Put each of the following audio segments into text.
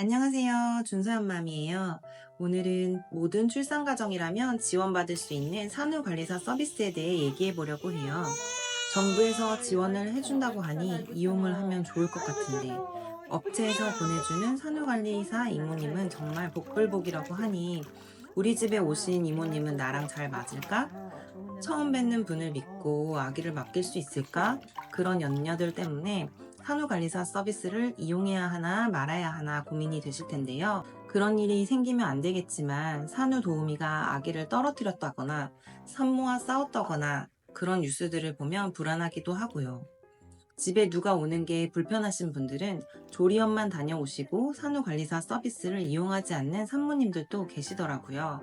안녕하세요. 준서연맘이에요. 오늘은 모든 출산가정이라면 지원받을 수 있는 산후관리사 서비스에 대해 얘기해 보려고 해요. 정부에서 지원을 해준다고 하니 이용을 하면 좋을 것 같은데, 업체에서 보내주는 산후관리사 이모님은 정말 복불복이라고 하니, 우리 집에 오신 이모님은 나랑 잘 맞을까? 처음 뵙는 분을 믿고 아기를 맡길 수 있을까? 그런 염려들 때문에 산후관리사 서비스를 이용해야 하나 말아야 하나 고민이 되실 텐데요. 그런 일이 생기면 안 되겠지만 산후도우미가 아기를 떨어뜨렸다거나 산모와 싸웠다거나 그런 뉴스들을 보면 불안하기도 하고요. 집에 누가 오는 게 불편하신 분들은 조리원만 다녀오시고 산후관리사 서비스를 이용하지 않는 산모님들도 계시더라고요.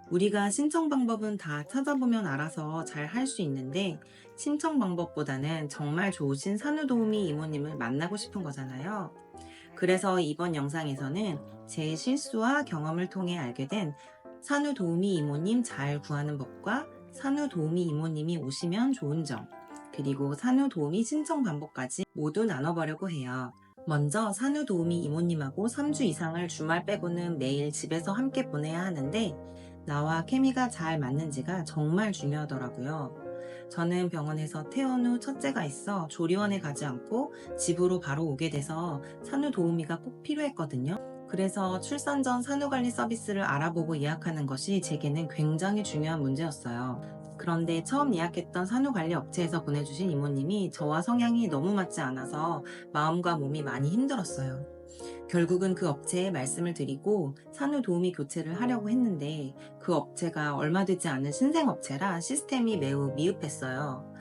우리가 신청 방법은 다 찾아보면 알아서 잘 할 수 있는데 신청 방법보다는 정말 좋으신 산후도우미 이모님을 만나고 싶은 거잖아요. 그래서 이번 영상에서는 제 실수와 경험을 통해 알게 된 산후도우미 이모님 잘 구하는 법과 산후도우미 이모님이 오시면 좋은 점, 그리고 산후도우미 신청 방법까지 모두 나눠보려고 해요. 먼저 산후도우미 이모님하고 3주 이상을 주말 빼고는 매일 집에서 함께 보내야 하는데 나와 케미가 잘 맞는지가 정말 중요하더라고요. 저는 병원에서 퇴원 후 첫째가 있어 조리원에 가지 않고 집으로 바로 오게 돼서 산후도우미가 꼭 필요했거든요. 그래서 출산 전 산후관리 서비스를 알아보고 예약하는 것이 제게는 굉장히 중요한 문제였어요. 그런데 처음 예약했던 산후관리 업체에서 보내주신 이모님이 저와 성향이 너무 맞지 않아서 마음과 몸이 많이 힘들었어요. 결국은 그 업체에 말씀을 드리고 산후도우미 교체를 하려고 했는데 그 업체가 얼마 되지 않은 신생업체라 시스템이 매우 미흡했어요.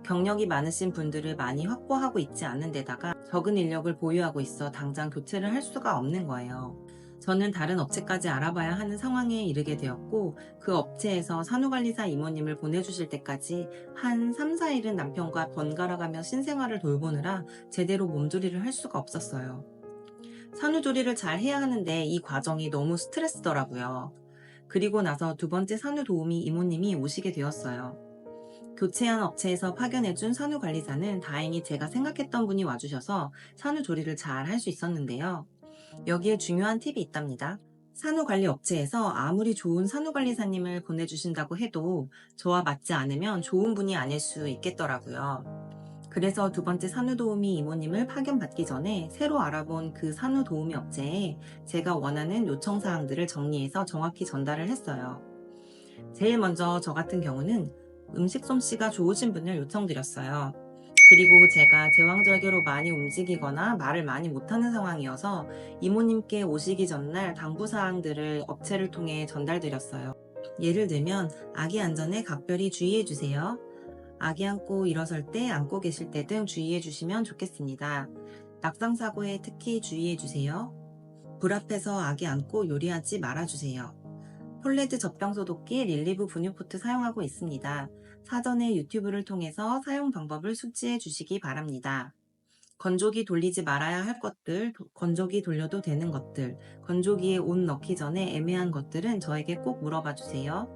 경력이 많으신 분들을 많이 확보하고 있지 않은 데다가 적은 인력을 보유하고 있어 당장 교체를 할 수가 없는 거예요. 저는 다른 업체까지 알아봐야 하는 상황에 이르게 되었고 그 업체에서 산후관리사 이모님을 보내주실 때까지 한 3, 4일은 남편과 번갈아가며 신생아를 돌보느라 제대로 몸조리를 할 수가 없었어요. 산후조리를 잘 해야 하는데 이 과정이 너무 스트레스더라고요. 그리고 나서 두 번째 산후도우미 이모님이 오시게 되었어요. 교체한 업체에서 파견해준 산후관리사는 다행히 제가 생각했던 분이 와주셔서 산후조리를 잘 할 수 있었는데요. 여기에 중요한 팁이 있답니다. 산후관리 업체에서 아무리 좋은 산후관리사님을 보내주신다고 해도 저와 맞지 않으면 좋은 분이 아닐 수 있겠더라고요. 그래서 두 번째 산후도우미 이모님을 파견받기 전에 새로 알아본 그 산후도우미 업체에 제가 원하는 요청사항들을 정리해서 정확히 전달을 했어요. 제일 먼저 저 같은 경우는 음식 솜씨가 좋으신 분을 요청드렸어요. 그리고 제가 제왕절개로 많이 움직이거나 말을 많이 못하는 상황이어서 이모님께 오시기 전날 당부사항들을 업체를 통해 전달드렸어요. 예를 들면 아기 안전에 각별히 주의해주세요. 아기 안고 일어설 때, 안고 계실 때 등 주의해 주시면 좋겠습니다. 낙상사고에 특히 주의해 주세요. 불 앞에서 아기 안고 요리하지 말아 주세요. 폴레드 젖병소독기 릴리브 분유포트 사용하고 있습니다. 사전에 유튜브를 통해서 사용 방법을 숙지해 주시기 바랍니다. 건조기 돌리지 말아야 할 것들, 건조기 돌려도 되는 것들, 건조기에 옷 넣기 전에 애매한 것들은 저에게 꼭 물어봐 주세요.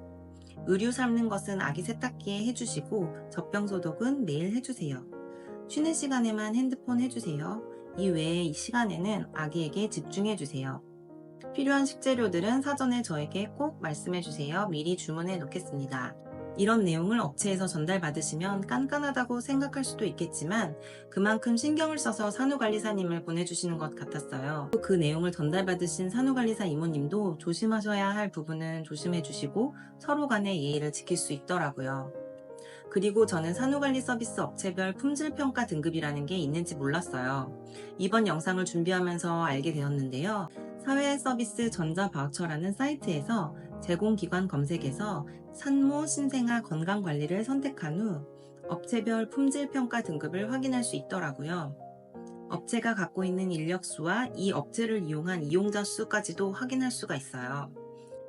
의류 삶는 것은 아기 세탁기에 해주시고 젖병 소독은 매일 해주세요. 쉬는 시간에만 핸드폰 해주세요. 이외에 이 시간에는 아기에게 집중해주세요. 필요한 식재료들은 사전에 저에게 꼭 말씀해주세요. 미리 주문해 놓겠습니다. 이런 내용을 업체에서 전달받으시면 깐깐하다고 생각할 수도 있겠지만 그만큼 신경을 써서 산후관리사님을 보내주시는 것 같았어요. 또 그 내용을 전달받으신 산후관리사 이모님도 조심하셔야 할 부분은 조심해 주시고 서로 간의 예의를 지킬 수 있더라고요. 그리고 저는 산후관리 서비스 업체별 품질평가 등급이라는 게 있는지 몰랐어요. 이번 영상을 준비하면서 알게 되었는데요. 사회서비스 전자바우처라는 사이트에서 제공기관 검색에서 산모 신생아 건강관리를 선택한 후 업체별 품질평가 등급을 확인할 수 있더라고요. 업체가 갖고 있는 인력수와 이 업체를 이용한 이용자 수까지도 확인할 수가 있어요.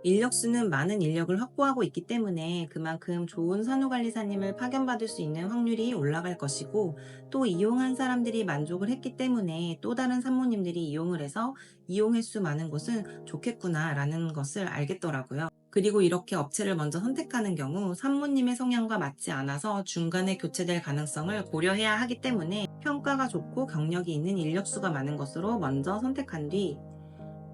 인력수는 많은 인력을 확보하고 있기 때문에 그만큼 좋은 산후관리사님을 파견받을 수 있는 확률이 올라갈 것이고 또 이용한 사람들이 만족을 했기 때문에 또 다른 산모님들이 이용을 해서 이용 횟수 많은 곳은 좋겠구나 라는 것을 알겠더라고요. 그리고 이렇게 업체를 먼저 선택하는 경우 산모님의 성향과 맞지 않아서 중간에 교체될 가능성을 고려해야 하기 때문에 평가가 좋고 경력이 있는 인력수가 많은 것으로 먼저 선택한 뒤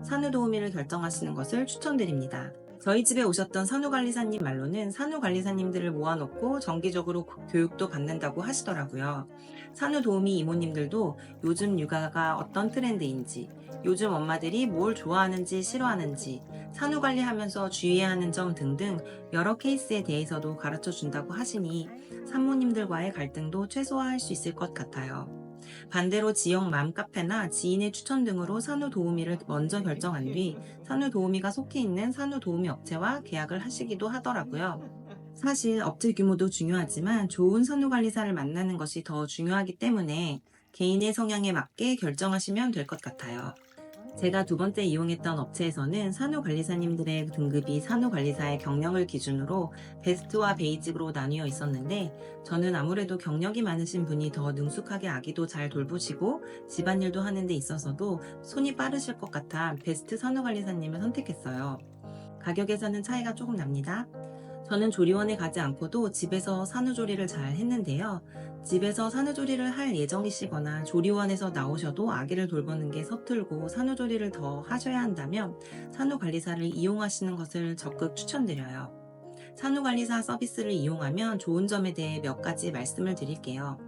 산후도우미를 결정하시는 것을 추천드립니다. 저희 집에 오셨던 산후관리사님 말로는 산후관리사님들을 모아놓고 정기적으로 교육도 받는다고 하시더라고요. 산후도우미 이모님들도 요즘 육아가 어떤 트렌드인지, 요즘 엄마들이 뭘 좋아하는지 싫어하는지, 산후관리하면서 주의해야 하는 점 등등 여러 케이스에 대해서도 가르쳐 준다고 하시니 산모님들과의 갈등도 최소화할 수 있을 것 같아요. 반대로 지역 맘카페나 지인의 추천 등으로 산후도우미를 먼저 결정한 뒤 산후도우미가 속해 있는 산후도우미 업체와 계약을 하시기도 하더라고요. 사실 업체 규모도 중요하지만 좋은 산후관리사를 만나는 것이 더 중요하기 때문에 개인의 성향에 맞게 결정하시면 될 것 같아요. 제가 두 번째 이용했던 업체에서는 산후관리사님들의 등급이 산후관리사의 경력을 기준으로 베스트와 베이직으로 나뉘어 있었는데 저는 아무래도 경력이 많으신 분이 더 능숙하게 아기도 잘 돌보시고 집안일도 하는 데 있어서도 손이 빠르실 것 같아 베스트 산후관리사님을 선택했어요. 가격에서는 차이가 조금 납니다. 저는 조리원에 가지 않고도 집에서 산후조리를 잘 했는데요. 집에서 산후조리를 할 예정이시거나 조리원에서 나오셔도 아기를 돌보는 게 서툴고 산후조리를 더 하셔야 한다면 산후관리사를 이용하시는 것을 적극 추천드려요. 산후관리사 서비스를 이용하면 좋은 점에 대해 몇 가지 말씀을 드릴게요.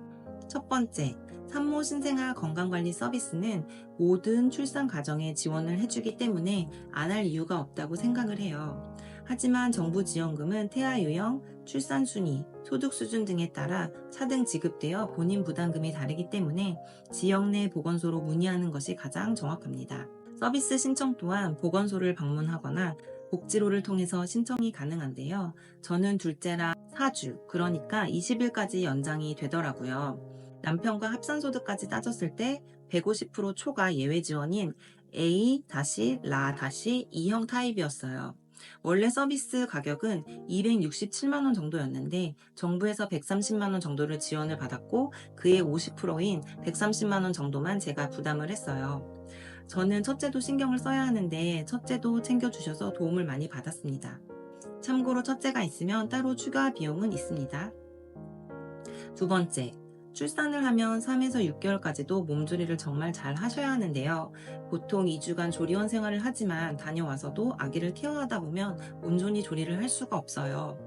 첫 번째, 산모 신생아 건강관리 서비스는 모든 출산 과정에 지원을 해주기 때문에 안 할 이유가 없다고 생각을 해요. 하지만 정부 지원금은 태아 유형, 출산 순위, 소득 수준 등에 따라 차등 지급되어 본인 부담금이 다르기 때문에 지역 내 보건소로 문의하는 것이 가장 정확합니다. 서비스 신청 또한 보건소를 방문하거나 복지로를 통해서 신청이 가능한데요. 저는 둘째라 4주, 그러니까 20일까지 연장이 되더라고요. 남편과 합산소득까지 따졌을 때 150% 초과 예외 지원인 A-라-2형 타입이었어요. 원래 서비스 가격은 267만원 정도였는데 정부에서 130만원 정도를 지원을 받았고 그의 50%인 130만원 정도만 제가 부담을 했어요. 저는 첫째도 신경을 써야 하는데 첫째도 챙겨주셔서 도움을 많이 받았습니다. 참고로 첫째가 있으면 따로 추가 비용은 있습니다. 두 번째, 출산을 하면 3에서 6개월까지도 몸조리를 정말 잘 하셔야 하는데요. 보통 2주간 조리원 생활을 하지만 다녀와서도 아기를 케어하다 보면 온전히 조리를 할 수가 없어요.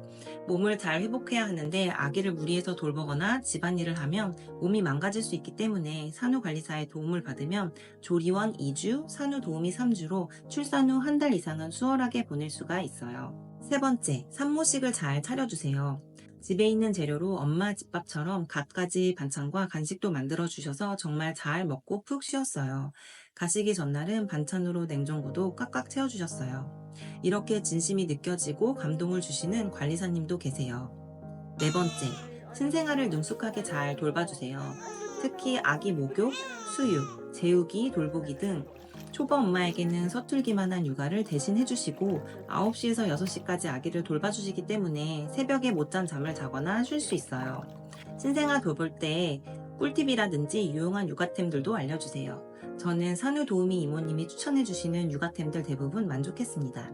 몸을 잘 회복해야 하는데 아기를 무리해서 돌보거나 집안일을 하면 몸이 망가질 수 있기 때문에 산후관리사의 도움을 받으면 조리원 2주, 산후도우미 3주로 출산 후 한 달 이상은 수월하게 보낼 수가 있어요. 세 번째, 산모식을 잘 차려주세요. 집에 있는 재료로 엄마 집밥처럼 갖가지 반찬과 간식도 만들어 주셔서 정말 잘 먹고 푹 쉬었어요. 가시기 전날은 반찬으로 냉장고도 꽉꽉 채워주셨어요. 이렇게 진심이 느껴지고 감동을 주시는 관리사님도 계세요. 네 번째, 신생아를 능숙하게 잘 돌봐주세요. 특히 아기 목욕, 수유, 재우기, 돌보기 등 초보 엄마에게는 서툴기만 한 육아를 대신 해주시고 9시에서 6시까지 아기를 돌봐주시기 때문에 새벽에 못잔 잠을 자거나 쉴 수 있어요. 신생아 돌볼 때 꿀팁이라든지 유용한 육아템들도 알려주세요. 저는 산후도우미 이모님이 추천해주시는 육아템들 대부분 만족했습니다.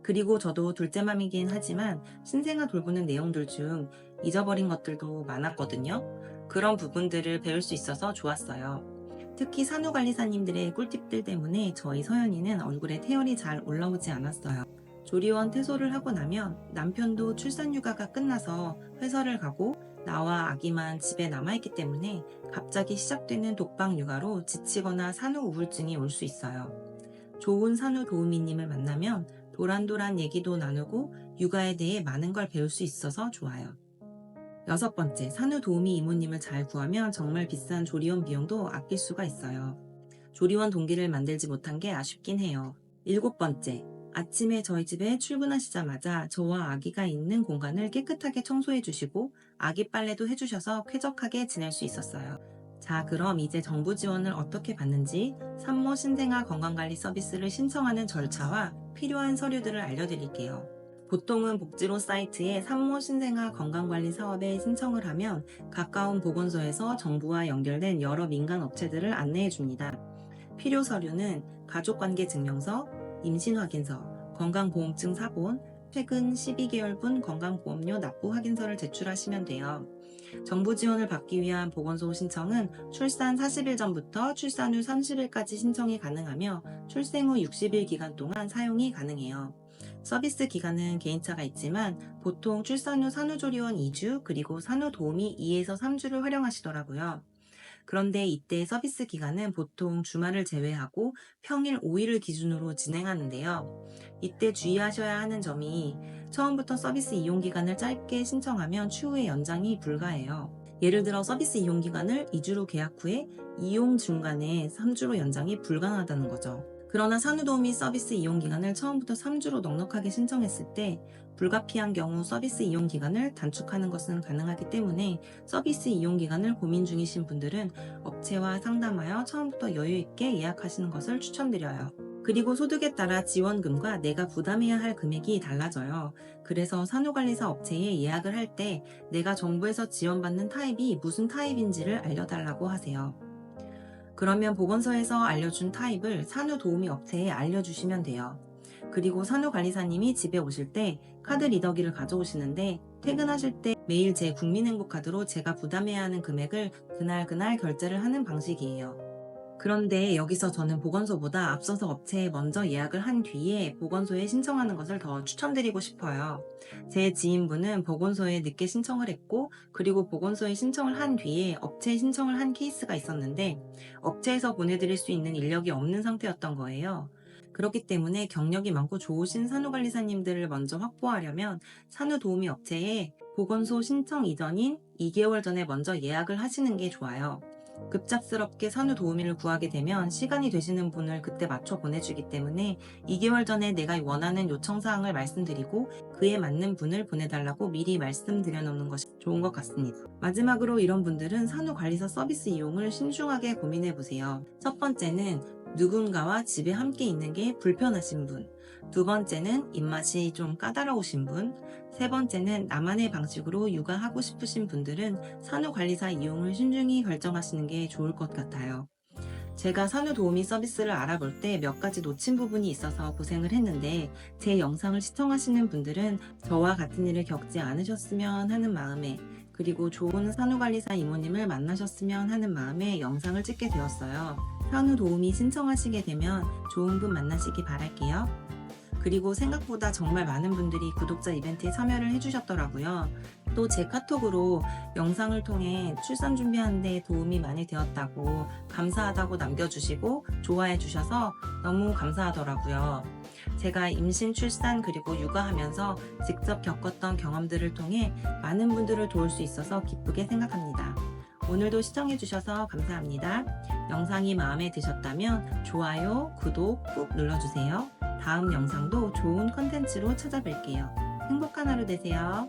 그리고 저도 둘째맘이긴 하지만 신생아 돌보는 내용들 중 잊어버린 것들도 많았거든요. 그런 부분들을 배울 수 있어서 좋았어요. 특히 산후관리사님들의 꿀팁들 때문에 저희 서연이는 얼굴에 태열이 잘 올라오지 않았어요. 조리원 퇴소를 하고 나면 남편도 출산휴가가 끝나서 회사를 가고 나와 아기만 집에 남아있기 때문에 갑자기 시작되는 독박육아로 지치거나 산후 우울증이 올 수 있어요. 좋은 산후도우미님을 만나면 도란도란 얘기도 나누고 육아에 대해 많은 걸 배울 수 있어서 좋아요. 여섯 번째, 산후도우미 이모님을 잘 구하면 정말 비싼 조리원 비용도 아낄 수가 있어요. 조리원 동기를 만들지 못한 게 아쉽긴 해요. 일곱 번째, 아침에 저희 집에 출근하시자마자 저와 아기가 있는 공간을 깨끗하게 청소해 주시고 아기 빨래도 해주셔서 쾌적하게 지낼 수 있었어요. 자, 그럼 이제 정부 지원을 어떻게 받는지 산모 신생아 건강관리 서비스를 신청하는 절차와 필요한 서류들을 알려드릴게요. 보통은 복지로 사이트에 산모 신생아 건강관리 사업에 신청을 하면 가까운 보건소에서 정부와 연결된 여러 민간 업체들을 안내해 줍니다. 필요 서류는 가족관계 증명서, 임신 확인서, 건강보험증 사본, 최근 12개월분 건강보험료 납부 확인서를 제출하시면 돼요. 정부 지원을 받기 위한 보건소 신청은 출산 40일 전부터 출산 후 30일까지 신청이 가능하며 출생 후 60일 기간 동안 사용이 가능해요. 서비스 기간은 개인차가 있지만 보통 출산 후 산후조리원 2주 그리고 산후도우미 2에서 3주를 활용하시더라고요. 그런데 이때 서비스 기간은 보통 주말을 제외하고 평일 5일을 기준으로 진행하는데요. 이때 주의하셔야 하는 점이 처음부터 서비스 이용 기간을 짧게 신청하면 추후에 연장이 불가해요. 예를 들어 서비스 이용 기간을 2주로 계약 후에 이용 중간에 3주로 연장이 불가능하다는 거죠. 그러나 산후도우미 서비스 이용 기간을 처음부터 3주로 넉넉하게 신청했을 때 불가피한 경우 서비스 이용 기간을 단축하는 것은 가능하기 때문에 서비스 이용 기간을 고민 중이신 분들은 업체와 상담하여 처음부터 여유 있게 예약하시는 것을 추천드려요. 그리고 소득에 따라 지원금과 내가 부담해야 할 금액이 달라져요. 그래서 산후관리사 업체에 예약을 할 때 내가 정부에서 지원받는 타입이 무슨 타입인지를 알려달라고 하세요. 그러면 보건소에서 알려준 타입을 산후도우미 업체에 알려주시면 돼요. 그리고 산후관리사님이 집에 오실 때 카드 리더기를 가져오시는데 퇴근하실 때 매일 제 국민행복카드로 제가 부담해야 하는 금액을 그날 결제를 하는 방식이에요. 그런데 여기서 저는 보건소보다 앞서서 업체에 먼저 예약을 한 뒤에 보건소에 신청하는 것을 더 추천드리고 싶어요. 제 지인분은 보건소에 늦게 신청을 했고 그리고 보건소에 신청을 한 뒤에 업체에 신청을 한 케이스가 있었는데 업체에서 보내드릴 수 있는 인력이 없는 상태였던 거예요. 그렇기 때문에 경력이 많고 좋으신 산후관리사님들을 먼저 확보하려면 산후도우미 업체에 보건소 신청 이전인 2개월 전에 먼저 예약을 하시는 게 좋아요. 급작스럽게 산후도우미를 구하게 되면 시간이 되시는 분을 그때 맞춰 보내주기 때문에 2개월 전에 내가 원하는 요청사항을 말씀드리고 그에 맞는 분을 보내달라고 미리 말씀드려 놓는 것이 좋은 것 같습니다. 마지막으로 이런 분들은 산후관리사 서비스 이용을 신중하게 고민해 보세요. 첫 번째는 누군가와 집에 함께 있는 게 불편하신 분, 두 번째는 입맛이 좀 까다로우신 분, 세 번째는 나만의 방식으로 육아하고 싶으신 분들은 산후관리사 이용을 신중히 결정하시는 게 좋을 것 같아요. 제가 산후도우미 서비스를 알아볼 때 몇 가지 놓친 부분이 있어서 고생을 했는데 제 영상을 시청하시는 분들은 저와 같은 일을 겪지 않으셨으면 하는 마음에 그리고 좋은 산후관리사 이모님을 만나셨으면 하는 마음에 영상을 찍게 되었어요. 산후도우미 신청하시게 되면 좋은 분 만나시기 바랄게요. 그리고 생각보다 정말 많은 분들이 구독자 이벤트에 참여를 해주셨더라고요. 또 제 카톡으로 영상을 통해 출산 준비하는 데 도움이 많이 되었다고 감사하다고 남겨주시고 좋아해 주셔서 너무 감사하더라고요. 제가 임신, 출산 그리고 육아하면서 직접 겪었던 경험들을 통해 많은 분들을 도울 수 있어서 기쁘게 생각합니다. 오늘도 시청해주셔서 감사합니다. 영상이 마음에 드셨다면 좋아요, 구독 꾹 눌러주세요. 다음 영상도 좋은 컨텐츠로 찾아뵐게요. 행복한 하루 되세요.